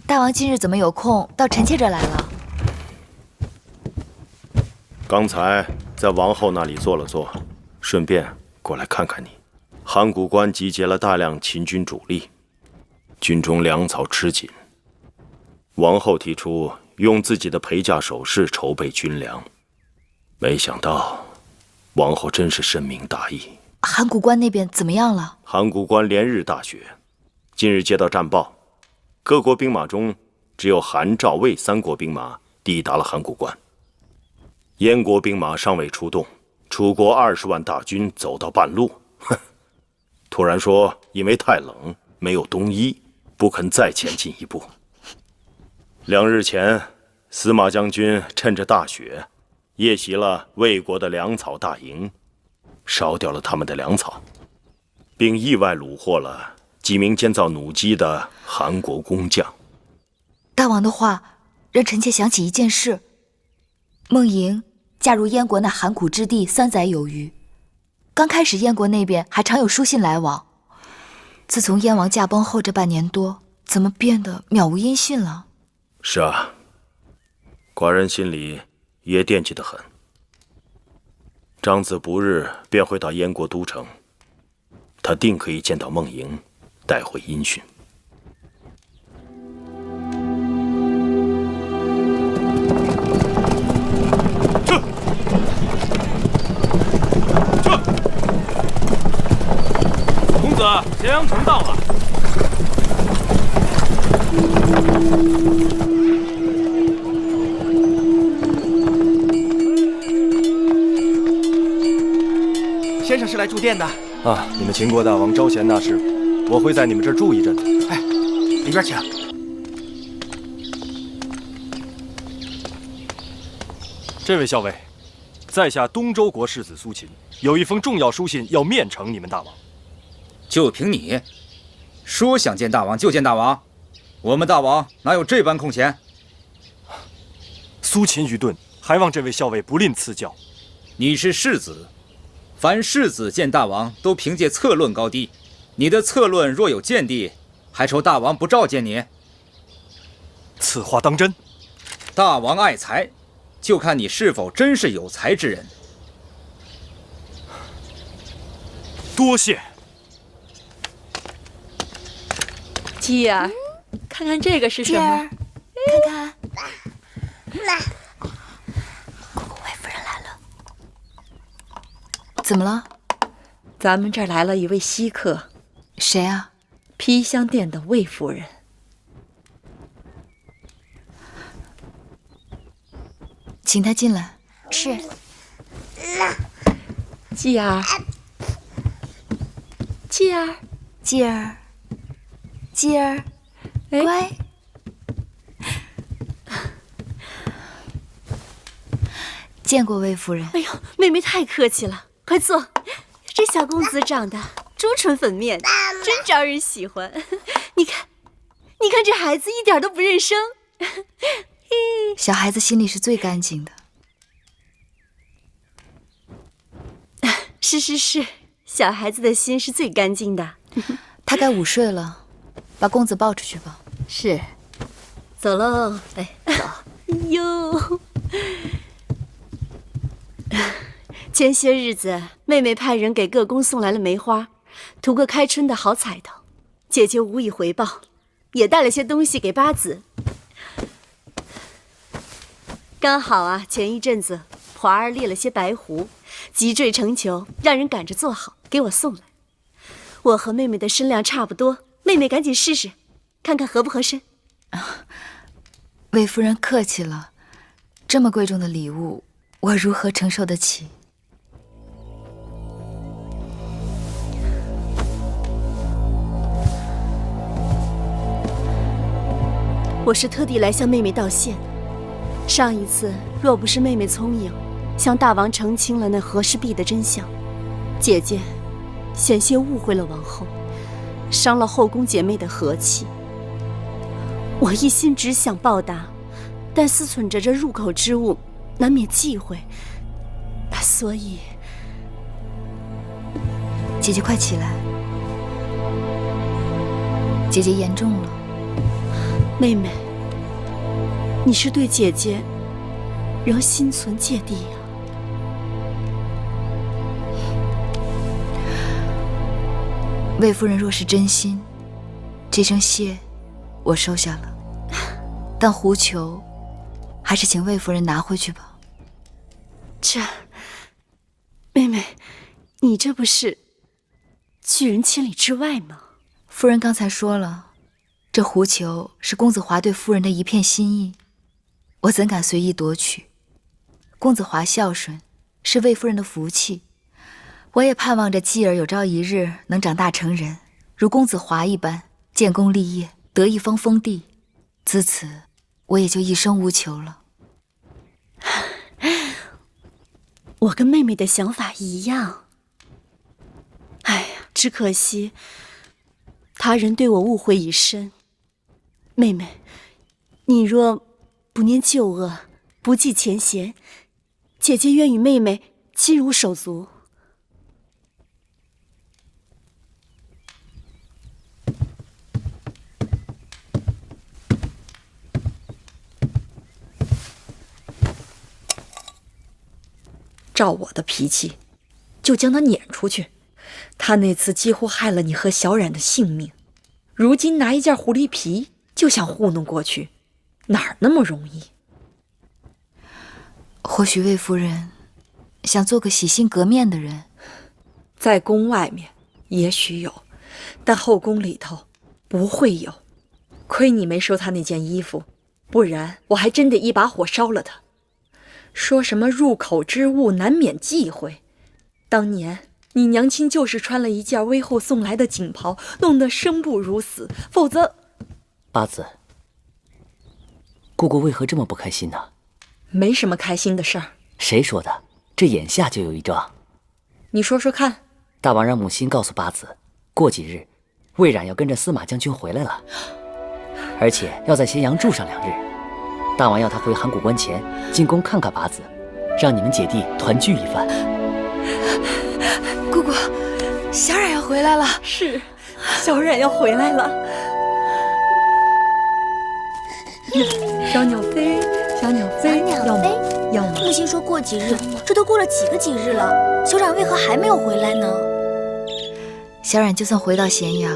大王今日怎么有空到臣妾这来了？刚才在王后那里坐了坐，顺便过来看看你。函谷关集结了大量秦军主力，军中粮草吃紧。王后提出用自己的陪嫁首饰筹备军粮，没想到王后真是深明大义。函谷关那边怎么样了？函谷关连日大雪，今日接到战报，各国兵马中只有韩、赵、魏3国兵马抵达了函谷关，燕国兵马尚未出动，楚国20万大军走到半路，突然说因为太冷没有冬衣，不肯再前进一步。2日前，司马将军趁着大雪夜袭了魏国的粮草大营，烧掉了他们的粮草，并意外虏获了几名监造弩机的韩国工匠。大王的话让臣妾想起一件事，孟莹嫁入燕国那函谷之地3载有余，刚开始燕国那边还常有书信来往，自从燕王驾崩后这半年多，怎么变得渺无音讯了？是啊，寡人心里也惦记得很。张子不日便会到燕国都城，他定可以见到孟莹，带回音讯。公子，咸阳城到了。先生是来住店的。啊，你们秦国大王招贤纳士，我会在你们这儿住一阵子。哎，里边请。这位校尉，在下东周国世子苏秦，有一封重要书信要面呈你们大王。就凭你，说想见大王就见大王？我们大王哪有这般空闲？苏秦愚钝，还望这位校尉不吝赐教。你是世子，凡世子见大王都凭借策论高低。你的策论若有见地，还愁大王不召见你？此话当真？大王爱才，就看你是否真是有才之人。多谢。鸡儿，看看这个是什么？看看。姑姑，魏夫人来了。怎么了？咱们这儿来了一位稀客。谁啊？皮香店的魏夫人。请她进来。是。继儿，继儿，继儿，继儿，乖。见过魏夫人。哎呦，妹妹太客气了，快坐。这小公子长得朱唇粉面，真招人喜欢。你看，你看这孩子一点都不认生。小孩子心里是最干净的。是，小孩子的心是最干净的。他该午睡了，把公子抱出去吧。是，走喽。哎，走。哟。前些日子，妹妹派人给各宫送来了梅花，图个开春的好彩头。姐姐无以回报，也带了些东西给八子。刚好啊，前一阵子华儿猎了些白狐，急坠成裘，让人赶着做好给我送来。我和妹妹的身量差不多，妹妹赶紧试试，看看合不合身。魏夫人客气了，这么贵重的礼物，我如何承受得起？我是特地来向妹妹道谢的。上一次若不是妹妹聪颖，向大王澄清了那和氏璧的真相，姐姐险些误会了王后，伤了后宫姐妹的和气。我一心只想报答，但思忖着这入口之物，难免忌讳，所以……姐姐快起来，姐姐言重了。妹妹，你是对姐姐仍心存芥蒂呀？魏夫人若是真心，这声谢我收下了，但狐裘还是请魏夫人拿回去吧。这，妹妹，你这不是拒人千里之外吗？夫人刚才说了。这狐裘是公子华对夫人的一片心意，我怎敢随意夺取？公子华孝顺，是魏夫人的福气，我也盼望着继儿有朝一日能长大成人，如公子华一般建功立业，得一方封地。自此，我也就一生无求了。我跟妹妹的想法一样。哎呀，只可惜他人对我误会已深。妹妹，你若不念旧恶，不计前嫌，姐姐愿与妹妹亲如手足。照我的脾气，就将他撵出去。他那次几乎害了你和小冉的性命，如今拿一件狐狸皮就想糊弄过去，哪儿那么容易？或许魏夫人想做个洗心革面的人，在宫外面也许有，但后宫里头不会有。亏你没收他那件衣服，不然我还真得一把火烧了他。说什么入口之物难免忌讳，当年你娘亲就是穿了一件威后送来的锦袍，弄得生不如死，否则……八子，姑姑为何这么不开心呢？没什么开心的事儿。谁说的？这眼下就有一桩。你说说看。大王让母亲告诉八子，过几日，魏冉要跟着司马将军回来了，而且要在咸阳住上2日。大王要他回函谷关前进宫看看八子，让你们姐弟团聚一番。姑姑，小冉要回来了。是，小冉要回来了。小鸟飞，小鸟飞，要吗？母亲说过几日，这都过了几个几日了，小冉为何还没有回来呢？小冉就算回到咸阳，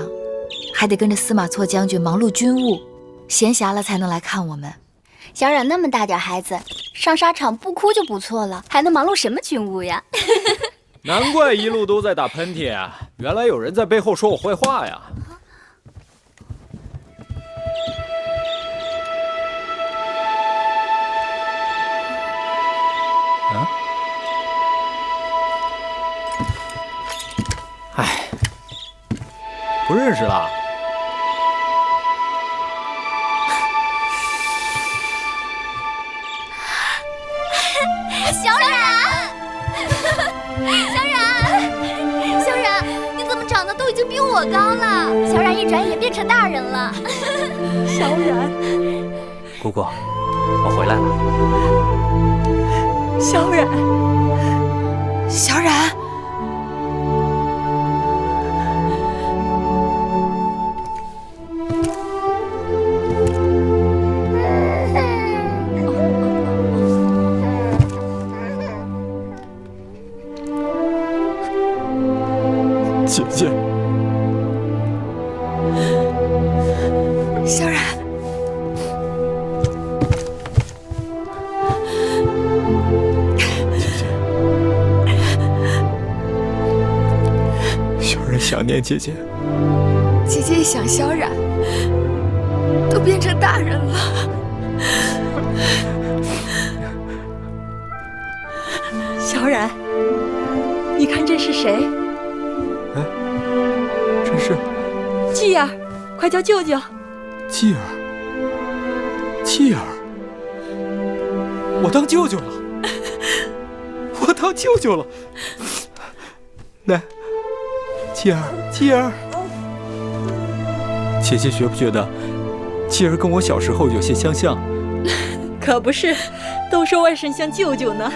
还得跟着司马错将军忙碌军务，闲暇了才能来看我们。小冉那么大点孩子，上沙场不哭就不错了，还能忙碌什么军务呀？难怪一路都在打喷嚏啊！原来有人在背后说我坏话呀！哎，不认识啦。小冉，小冉，你怎么长得都已经比我高了？小冉一转眼变成大人了。小冉，姑姑，我回来了。小冉，小冉。姐姐，小冉，小冉想念姐姐。姐姐一想小冉，都变成大人了。小冉，你看这是谁？真是继儿，快叫舅舅。继儿，继儿，我当舅舅了，我当舅舅了。来，继儿，继儿，姐姐觉不觉得继儿跟我小时候有些相像？可不是，都说外甥像舅舅呢。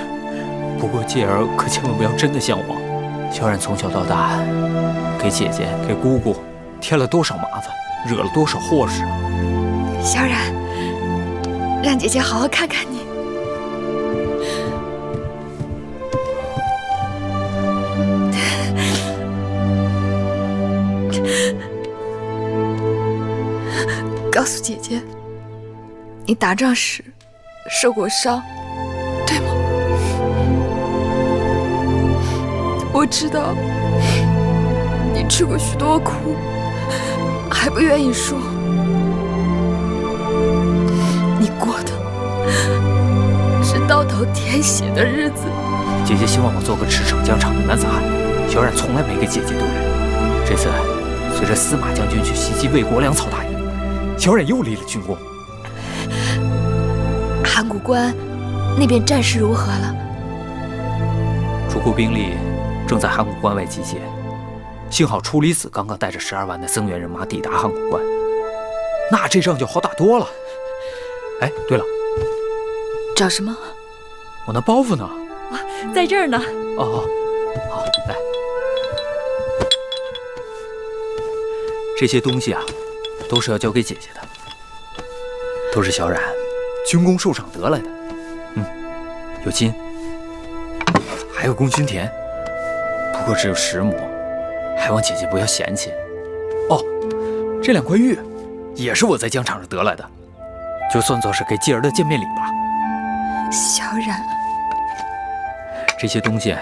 不过继儿可千万不要真的像我。小冉从小到大，给姐姐、给姑姑添了多少麻烦，惹了多少祸事。小冉，让姐姐好好看看你。告诉姐姐，你打仗时受过伤，对吗？我知道你吃过许多苦，还不愿意说。你过的是刀头舔血的日子。姐姐希望我做个驰骋疆场的男子汉，小冉从来没给姐姐丢人。这次随着司马将军去袭击魏国粮草大营，小冉又立了军功。函谷关那边战事如何了？楚国兵力正在函谷关外集结，幸好楚离子刚刚带着12万的增援人马抵达函谷关，那这仗就好打多了。哎，对了，找什么？我那包袱呢？啊，在这儿呢。哦，好，来，这些东西啊，都是要交给姐姐的，都是小冉军功受赏得来的。有金，还有功勋田，不过只有10亩，还望姐姐不要嫌弃。哦，这2块玉也是我在疆场上得来的，就算作是给继儿的见面礼吧。小冉，这些东西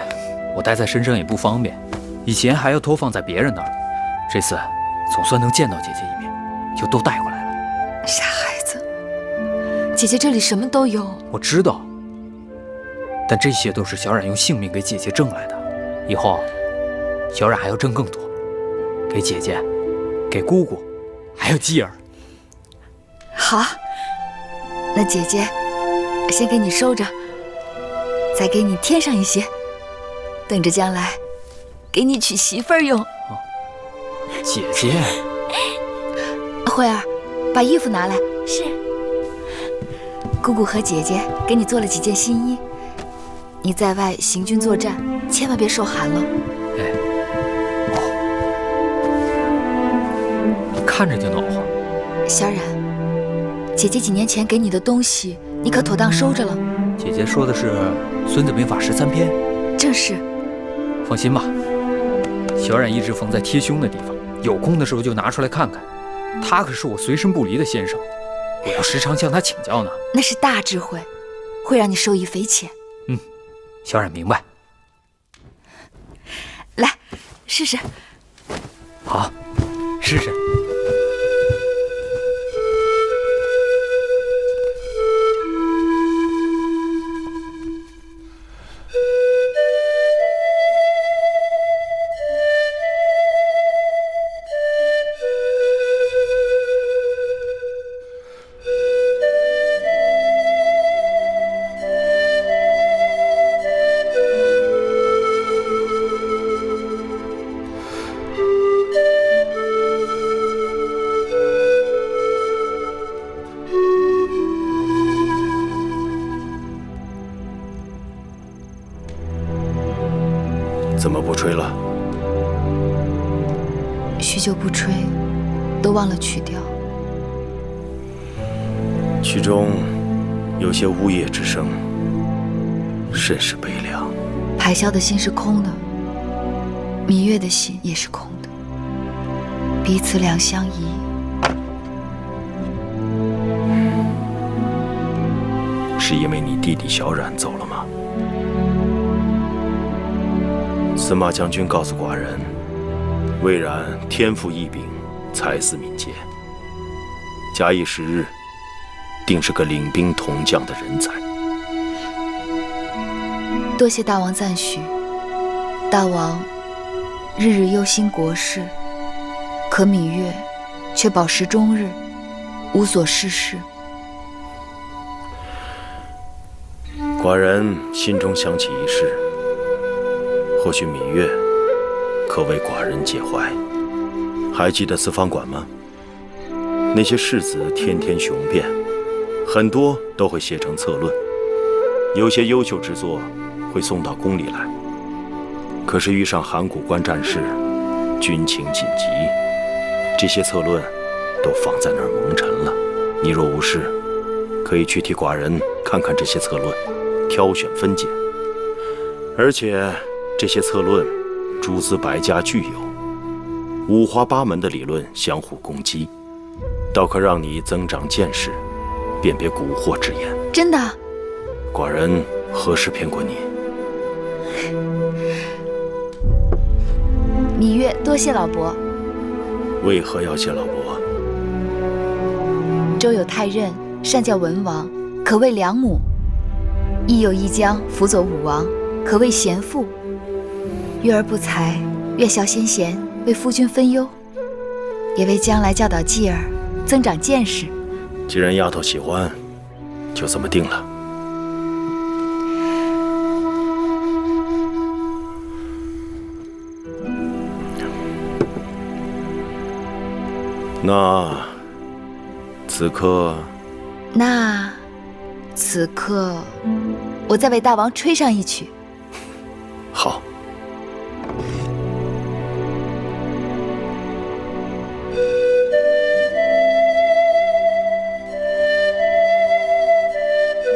我带在身上也不方便，以前还要托放在别人那儿，这次总算能见到姐姐一面，就都带过来了。傻孩子，姐姐这里什么都有。我知道，但这些都是小冉用性命给姐姐挣来的，以后小冉还要挣更多，给姐姐，给姑姑，还有继儿。好，那姐姐先给你收着，再给你添上一些，等着将来给你娶媳妇儿用。姐姐，慧儿，把衣服拿来。是。姑姑和姐姐给你做了几件新衣，你在外行军作战，千万别受寒了。看着就暖和。小冉，姐姐几年前给你的东西，你可妥当收着了？姐姐说的是《孙子兵法》13篇。正是。放心吧，小冉一直缝在贴胸的地方，有空的时候就拿出来看看。他可是我随身不离的先生，我要时常向他请教呢。那是大智慧，会让你受益匪浅。小冉明白。来，试试。好，试试。怎么不吹了？许久不吹，都忘了曲调。曲中有些呜咽之声，甚是悲凉。排箫的心是空的，芈月的心也是空的，彼此两相宜。是因为你弟弟小冉走了吗？司马将军告诉寡人，魏冉天赋异禀，才思敏捷，假以时日，定是个领兵统将的人才。多谢大王赞许，大王日日忧心国事，可芈月却饱食终日，无所事事。寡人心中想起一事，或许芈月可为寡人解怀。还记得四方馆吗？那些士子天天雄辩，很多都会写成策论，有些优秀之作会送到宫里来。可是遇上函谷关战事，军情紧急，这些策论都放在那儿蒙尘了。你若无事，可以去替寡人看看这些策论，挑选分解。而且这些策论诸子百家俱有，五花八门的理论相互攻击，倒可让你增长见识，辨别蛊惑之言。真的？寡人何时骗过你？芈月多谢老伯。为何要谢老伯？周有太任，善教文王，可谓良母；亦有一将辅佐武王，可谓贤妇。月儿不才，月孝先贤，为夫君分忧，也为将来教导继儿，增长见识。既然丫头喜欢，就这么定了。那此刻我再为大王吹上一曲。好。